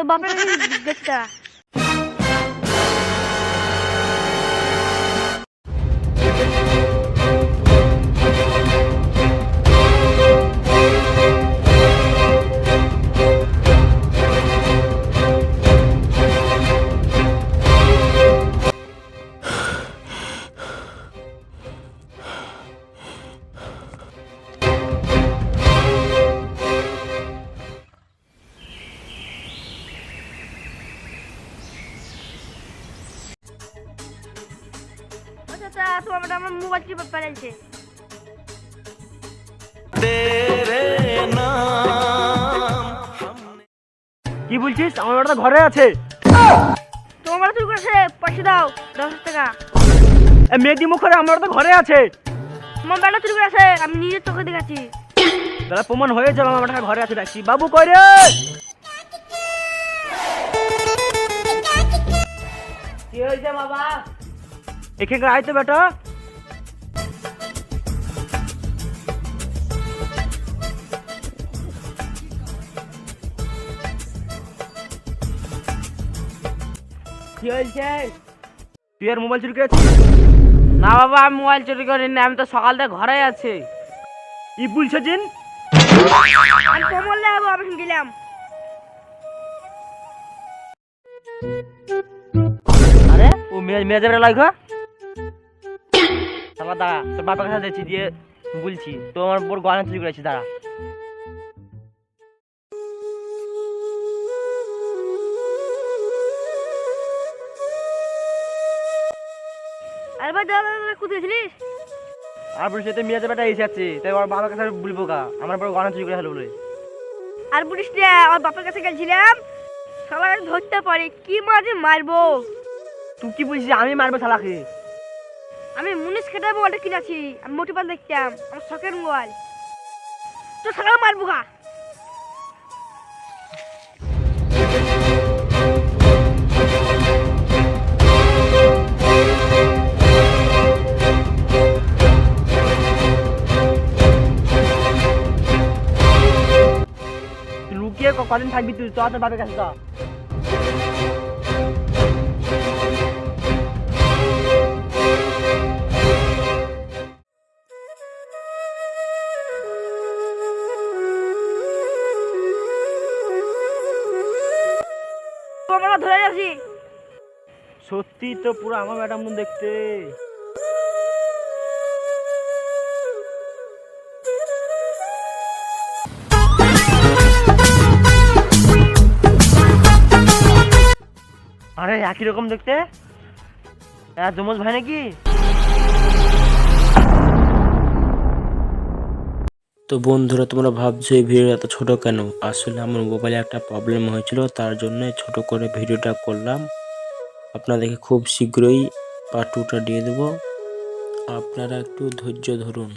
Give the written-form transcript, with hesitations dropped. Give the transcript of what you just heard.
বাপের কাছে দেখছি তারা। আচ্ছা তোমার আমার মোবাইল কি পালাইছে? কি বলছিস? আমার বেটা ঘরে আছে। তোমার বেটা চুরি করেছে, পয়সা দাও 10,000 টাকা। মেয়েদি মুখ করে আমার বেটা ঘরে আছে। তোমার বেটা চুরি করেছে, আমি নিজের চোখে দেখেছি। দাদা প্রমাণ হয়ে যাবে আমার বেটা ঘরে আছে। দেখছি বাবু কই রে? কি হয়েছে বাবা? এখানে আয় তো বেটা। কি হয়েছে? তুই আর মোবাইল চুরি করেছিস? না বাবা, আমি মোবাইল চুরি করিনি, আমি তো সকাল থেকে ঘরে আছি। কি বলছো জিন? আমি কমল লাগবো, আমি গেলাম। আরে ও মেয়ে যাবে লাগা। তারপর দাঁড়া, তোর বাবার কাছে যাচ্ছি, দিয়ে বলছি তো আমার বোর গয়না চুরি করেছি। দাঁড়া। আরে ভাই দাদা কোথায় ছিলিস? আর বলছি তো মেয়ে যাবেটা এসে যাচ্ছে, তাই আমার বাবার কাছে বলবো কা আমার বড় গয়না চুরি করে হলো বলে। আর বলিস না, আমার বাপের কাছে গেছিলাম, সবাই ধরতে পারে কি মাঝে মারবো। তুই কি বলছিস? আমি মারবো শালাকে? আমি মুনিশ খেটে মোবাইলটা কিনেছি, আমি মোটিপাল দেখতাম, আমার শখের মোবাইল। তো সালাম মারবো খা। তুই লুকিয়ে কদিন থাকবি? তুই তো তোর বাবার কাছে যা। আমরা ধরে যাচ্ছি। সত্যি তো পুরো আমার ম্যাডাম দেখতে। আরে একই রকম দেখতে। জমজ ভাই নাকি? তো বন্ধুরা, তোমরা ভাবছো এই ভিডিওটা এত ছোট কেন? আসলে আমার মোবাইলে একটা প্রবলেম হয়েছিল, তার জন্য ছোট করে ভিডিওটা করলাম। আপনাদেরকে খুব শীঘ্রই পার্ট 2টা দিয়ে দেবো, আপনারা একটু ধৈর্য ধরুন।